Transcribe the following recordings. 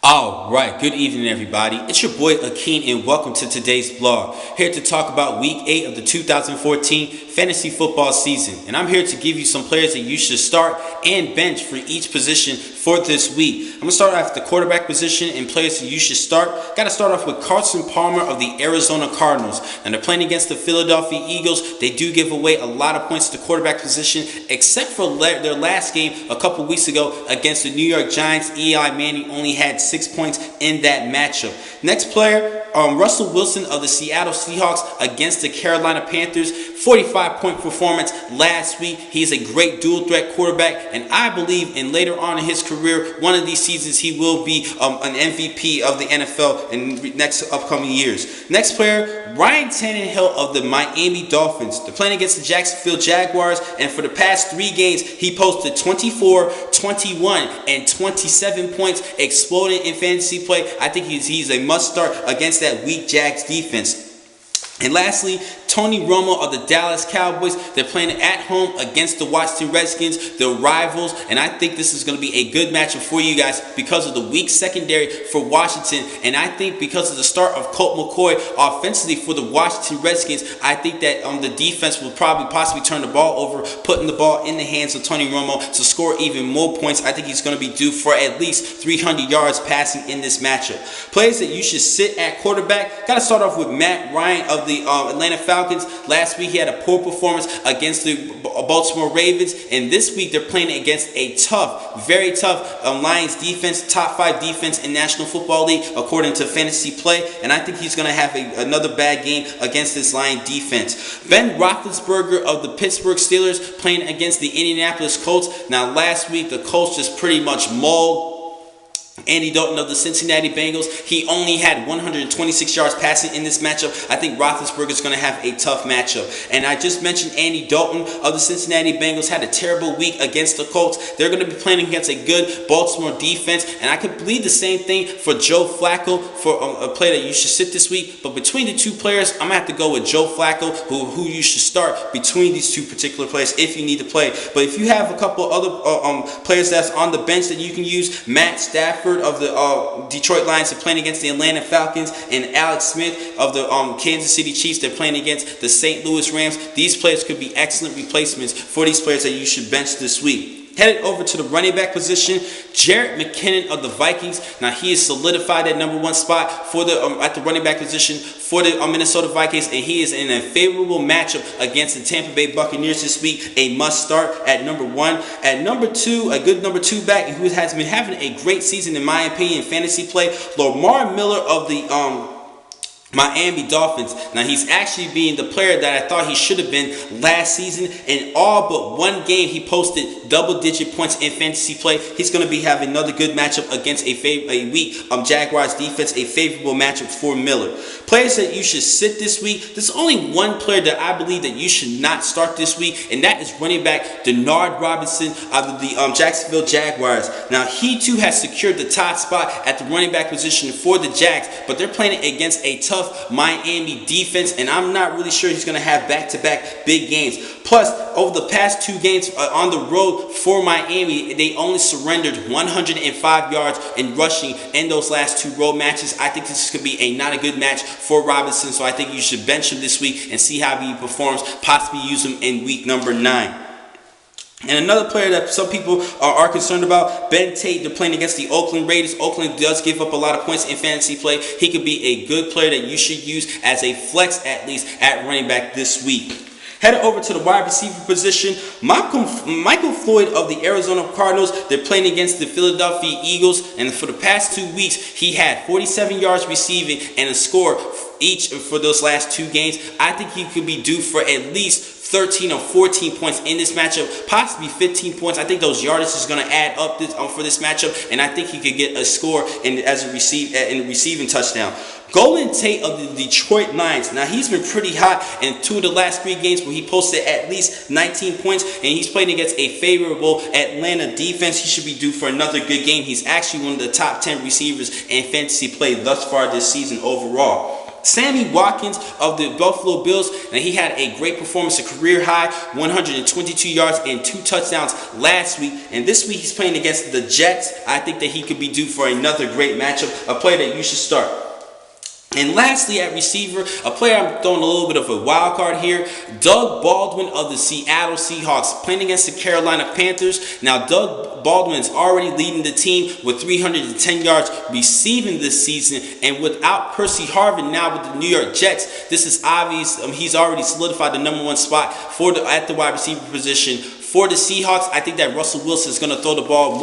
All right, good evening, everybody. It's your boy Akeen, and welcome to today's vlog. Here to talk about Week 8 of the 2014 fantasy football season. And I'm here to give you some players that you should start and bench for each position for this week. I'm going to start off the quarterback position and players that you should start. Got to start off with Carson Palmer of the Arizona Cardinals. And they're playing against the Philadelphia Eagles. They do give away a lot of points to the quarterback position, except for their last game a couple weeks ago against the New York Giants. Eli Manning only had 6 points in that matchup. Next player, Russell Wilson of the Seattle Seahawks against the Carolina Panthers. 45-point performance last week. He's a great dual threat quarterback, and I believe in later on in his career, one of these seasons, he will be an MVP of the NFL in next upcoming years. Next player, Ryan Tannehill of the Miami Dolphins. They're playing against the Jacksonville Jaguars, and for the past 3 games, he posted 24, 21, and 27 points, exploding in fantasy play. I think he's a must start against that weak Jags defense. And lastly, Tony Romo of the Dallas Cowboys. They're playing at home against the Washington Redskins, the rivals, and I think this is going to be a good matchup for you guys because of the weak secondary for Washington, and I think because of the start of Colt McCoy offensively for the Washington Redskins, I think that the defense will possibly turn the ball over, putting the ball in the hands of Tony Romo to score even more points. I think he's going to be due for at least 300 yards passing in this matchup. Players that you should sit at quarterback, got to start off with Matt Ryan of the Atlanta Falcons. Last week he had a poor performance against the Baltimore Ravens, and this week they're playing against a tough, very tough Lions defense, top 5 defense in National Football League according to Fantasy Play, and I think he's going to have another bad game against this Lion defense. Ben Roethlisberger of the Pittsburgh Steelers playing against the Indianapolis Colts. Now last week the Colts just pretty much mauled Andy Dalton of the Cincinnati Bengals. He only had 126 yards passing in this matchup. I think Roethlisberger is going to have a tough matchup. And I just mentioned Andy Dalton of the Cincinnati Bengals had a terrible week against the Colts. They're going to be playing against a good Baltimore defense. And I could believe the same thing for Joe Flacco, for a player that you should sit this week. But between the two players, I'm going to have to go with Joe Flacco, who you should start between these two particular players if you need to play. But if you have a couple other players that's on the bench that you can use, Matt Stafford of the Detroit Lions are playing against the Atlanta Falcons, and Alex Smith of the Kansas City Chiefs, they're playing against the St. Louis Rams. These players could be excellent replacements for these players that you should bench this week. Headed over to the running back position, Jerick McKinnon of the Vikings. Now he has solidified that number 1 spot for the at the running back position for the Minnesota Vikings, and he is in a favorable matchup against the Tampa Bay Buccaneers this week. A must start at number 1. At number 2, a good number 2 back who has been having a great season in my opinion in fantasy play, Lamar Miller of the Miami Dolphins. Now he's actually being the player that I thought he should have been last season. In all but 1 game, he posted double-digit points in fantasy play. He's going to be having another good matchup against a weak Jaguars defense, a favorable matchup for Miller. Players that you should sit this week. There's only one player that I believe that you should not start this week, and that is running back Denard Robinson of the Jacksonville Jaguars. Now he too has secured the top spot at the running back position for the Jags, but they're playing against a tough Miami defense, and I'm not really sure he's going to have back-to-back big games. Plus, over the past 2 games on the road for Miami, they only surrendered 105 yards in rushing in those last 2 road matches. I think this could be not a good match for Robinson, so I think you should bench him this week and see how he performs, possibly use him in week number 9. And another player that some people are concerned about, Ben Tate. They're playing against the Oakland Raiders. Oakland does give up a lot of points in fantasy play. He could be a good player that you should use as a flex, at least, at running back this week. Head over to the wide receiver position. Michael Floyd of the Arizona Cardinals. They're playing against the Philadelphia Eagles. And for the past 2 weeks, he had 47 yards receiving and a score each for those last 2 games. I think he could be due for at least 13 or 14 points in this matchup, possibly 15 points. I think those yardage is going to add up for this matchup, and I think he could get a score in a receiving touchdown. Golden Tate of the Detroit Lions. Now, he's been pretty hot in 2 of the last 3 games where he posted at least 19 points, and he's playing against a favorable Atlanta defense. He should be due for another good game. He's actually one of the top 10 receivers in fantasy play thus far this season overall. Sammy Watkins of the Buffalo Bills, and he had a great performance, a career high 122 yards and 2 touchdowns last week. And this week he's playing against the Jets. I think that he could be due for another great matchup, a player that you should start. And lastly, at receiver, a player I'm throwing a little bit of a wild card here, Doug Baldwin of the Seattle Seahawks, playing against the Carolina Panthers. Now, Doug Baldwin is already leading the team with 310 yards receiving this season. And without Percy Harvin now with the New York Jets, this is obvious. He's already solidified the #1 spot at the wide receiver position. For the Seahawks, I think that Russell Wilson is going to throw the ball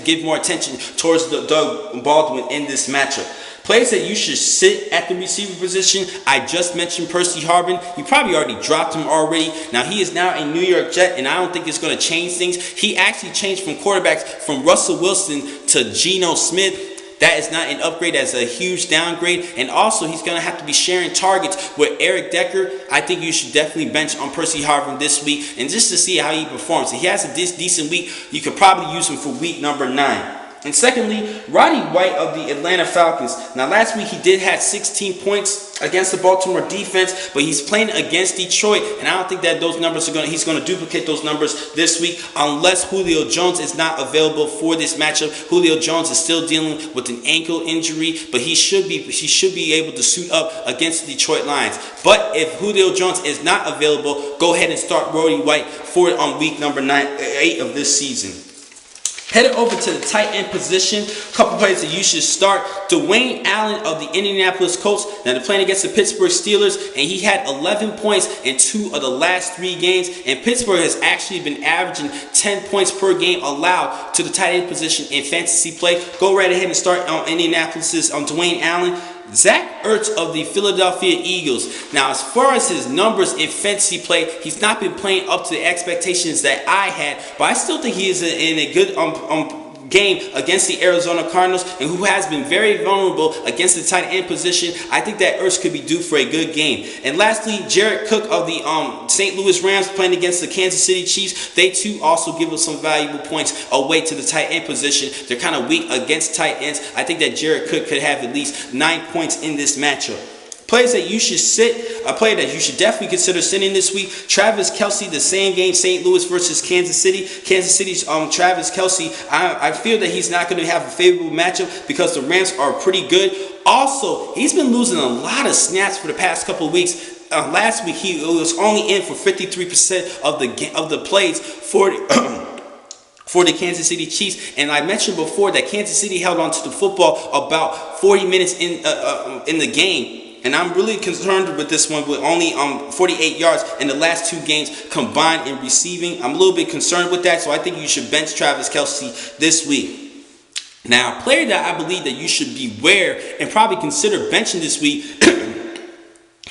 give more attention towards Doug Baldwin in this matchup. Players that you should sit at the receiver position, I just mentioned Percy Harvin. You probably already dropped him already. Now, he is now a New York Jet, and I don't think it's going to change things. He actually changed from quarterbacks from Russell Wilson to Geno Smith. That is not an upgrade, that's a huge downgrade. And also, he's going to have to be sharing targets with Eric Decker. I think you should definitely bench on Percy Harvin this week. And just to see how he performs. If he has a decent week, you could probably use him for week number 9. And secondly, Roddy White of the Atlanta Falcons. Now, last week he did have 16 points against the Baltimore defense, but he's playing against Detroit, and I don't think that those numbers he's going to duplicate those numbers this week unless Julio Jones is not available for this matchup. Julio Jones is still dealing with an ankle injury, but he should be able to suit up against the Detroit Lions. But if Julio Jones is not available, go ahead and start Roddy White for week number 8 of this season. Headed over to the tight end position, a couple players that you should start. Dwayne Allen of the Indianapolis Colts. Now, they're playing against the Pittsburgh Steelers, and he had 11 points in 2 of the last 3 games. And Pittsburgh has actually been averaging 10 points per game allowed to the tight end position in fantasy play. Go right ahead and start on Indianapolis's Dwayne Allen. Zach Ertz of the Philadelphia Eagles. Now, as far as his numbers in fantasy play, he's not been playing up to the expectations that I had, but I still think he is in a good game against the Arizona Cardinals, and who has been very vulnerable against the tight end position. I think that Ertz could be due for a good game. And lastly, Jared Cook of the St. Louis Rams, playing against the Kansas City Chiefs. They too also give us some valuable points away to the tight end position. They're kind of weak against tight ends. I think that Jared Cook could have at least 9 points in this matchup. Players that you should sit, a player that you should definitely consider sitting this week, Travis Kelce, the same game, St. Louis versus Kansas City. Kansas City's Travis Kelce, I feel that he's not going to have a favorable matchup because the Rams are pretty good. Also, he's been losing a lot of snaps for the past couple of weeks. Last week, he was only in for 53% of the plays for for the Kansas City Chiefs. And I mentioned before that Kansas City held on to the football about 40 minutes in the game. And I'm really concerned with this one with only 48 yards in the last 2 games combined in receiving. I'm a little bit concerned with that, so I think you should bench Travis Kelce this week. Now, a player that I believe that you should beware and probably consider benching this week,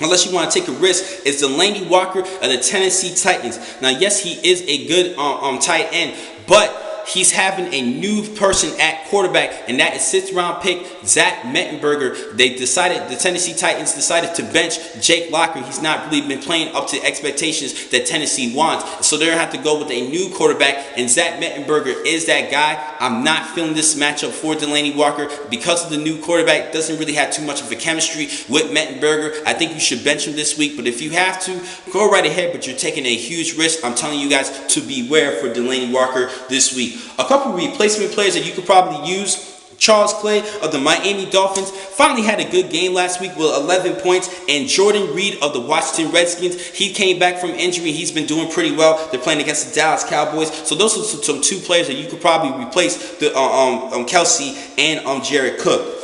unless you want to take a risk, is Delanie Walker of the Tennessee Titans. Now, yes, he is a good tight end, but he's having a new person at quarterback, and that is 6th round pick Zach Mettenberger. The Tennessee Titans decided to bench Jake Locker. He's not really been playing up to the expectations that Tennessee wants. So they're going to have to go with a new quarterback, and Zach Mettenberger is that guy. I'm not feeling this matchup for Delanie Walker because of the new quarterback. Doesn't really have too much of a chemistry with Mettenberger. I think you should bench him this week, but if you have to, go right ahead, but you're taking a huge risk. I'm telling you guys to beware for Delanie Walker this week. A couple of replacement players that you could probably use. Charles Clay of the Miami Dolphins finally had a good game last week with 11 points. And Jordan Reed of the Washington Redskins, he came back from injury. He's been doing pretty well. They're playing against the Dallas Cowboys. So those are some 2 players that you could probably replace the Kelce and Jared Cook.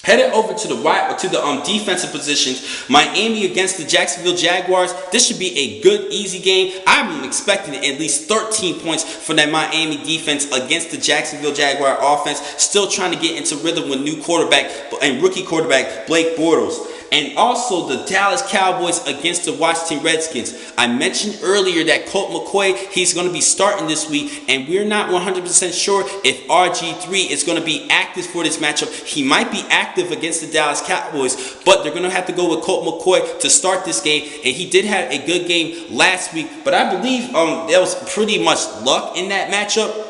Headed over to the defensive positions, Miami against the Jacksonville Jaguars. This should be a good, easy game. I'm expecting at least 13 points for that Miami defense against the Jacksonville Jaguar offense. Still trying to get into rhythm with new quarterback and rookie quarterback Blake Bortles. And also the Dallas Cowboys against the Washington Redskins. I mentioned earlier that Colt McCoy, he's going to be starting this week, and we're not 100% sure if RG3 is going to be active for this matchup. He might be active against the Dallas Cowboys, but they're going to have to go with Colt McCoy to start this game. And he did have a good game last week, but I believe there was pretty much luck in that matchup.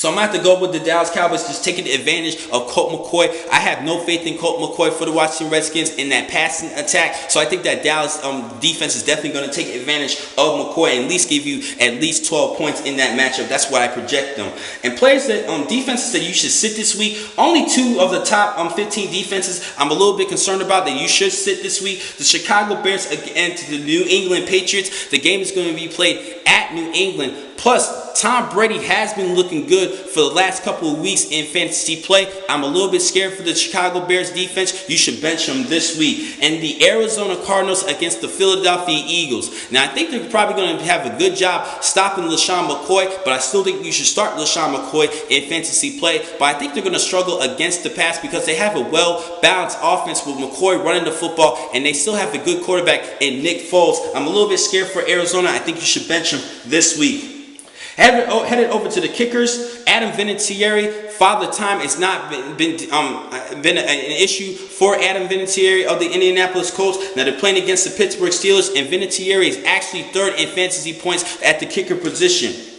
So I'm going to have to go with the Dallas Cowboys, just taking advantage of Colt McCoy. I have no faith in Colt McCoy for the Washington Redskins in that passing attack. So I think that Dallas defense is definitely going to take advantage of McCoy and at least give you at least 12 points in that matchup. That's what I project them. And players that defenses that you should sit this week, only 2 of the top 15 defenses I'm a little bit concerned about that you should sit this week. The Chicago Bears against the New England Patriots. The game is going to be played at New England. Plus, Tom Brady has been looking good for the last couple of weeks in fantasy play. I'm a little bit scared for the Chicago Bears defense. You should bench them this week. And the Arizona Cardinals against the Philadelphia Eagles. Now, I think they're probably going to have a good job stopping LeSean McCoy, but I still think you should start LeSean McCoy in fantasy play. But I think they're going to struggle against the pass because they have a well-balanced offense with McCoy running the football, and they still have a good quarterback in Nick Foles. I'm a little bit scared for Arizona. I think you should bench them this week. Headed over to the kickers, Adam Vinatieri. Father time has not been an issue for Adam Vinatieri of the Indianapolis Colts. Now they're playing against the Pittsburgh Steelers, and Vinatieri is actually 3rd in fantasy points at the kicker position.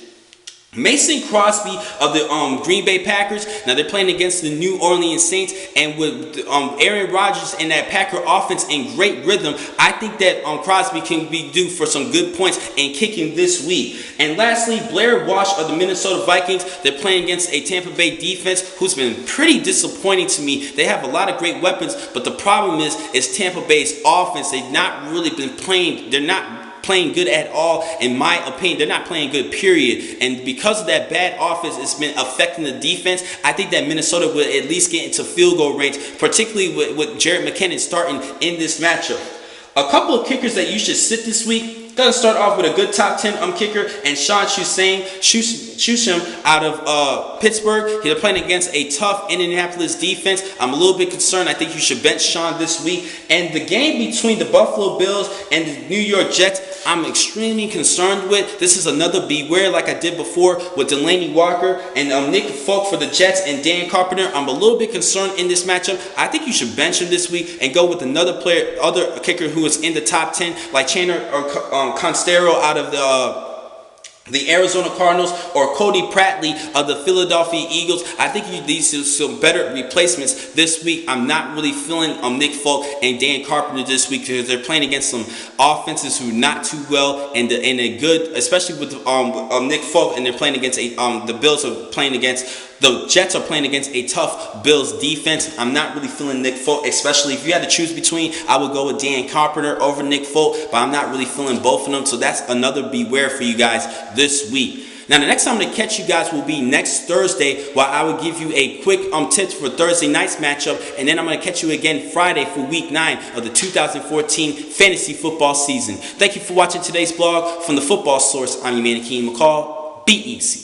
Mason Crosby of the Green Bay Packers. Now they're playing against the New Orleans Saints, and with Aaron Rodgers and that Packer offense in great rhythm, I think that Crosby can be due for some good points in kicking this week. And lastly, Blair Walsh of the Minnesota Vikings. They're playing against a Tampa Bay defense who's been pretty disappointing to me. They have a lot of great weapons, but the problem is Tampa Bay's offense. They've not really been playing. They're not playing good at all, in my opinion. They're not playing good, period. And because of that bad offense, it's been affecting the defense. I think that Minnesota will at least get into field goal range, particularly with Jerick McKinnon starting in this matchup. A couple of kickers that you should sit this week. Gotta start off with a good top 10 kicker, and Sean Shusam out of Pittsburgh. They're playing against a tough Indianapolis defense. I'm a little bit concerned. I think you should bench Sean this week. And the game between the Buffalo Bills and the New York Jets, I'm extremely concerned with. This is another beware like I did before with Delaney Walker and Nick Folk for the Jets and Dan Carpenter. I'm a little bit concerned in this matchup. I think you should bench him this week and go with another kicker who is in the top 10, like Chandler or Constero out of the Arizona Cardinals, or Cody Pratley of the Philadelphia Eagles. I think you need some better replacements this week. I'm not really feeling Nick Folk and Dan Carpenter this week because they're playing against some offenses who are not too well, and a good, especially with Nick Folk, and they're playing against the Bills are playing against. The Jets are playing against a tough Bills defense. I'm not really feeling Nick Folk, especially if you had to choose between, I would go with Dan Carpenter over Nick Folk, but I'm not really feeling both of them. So that's another beware for you guys this week. Now, the next time I'm going to catch you guys will be next Thursday, where I will give you a quick tips for Thursday night's matchup, and then I'm going to catch you again Friday for Week 9 of the 2014 fantasy football season. Thank you for watching today's blog from the Football Source. I'm your man, Akeem McCall. Be easy.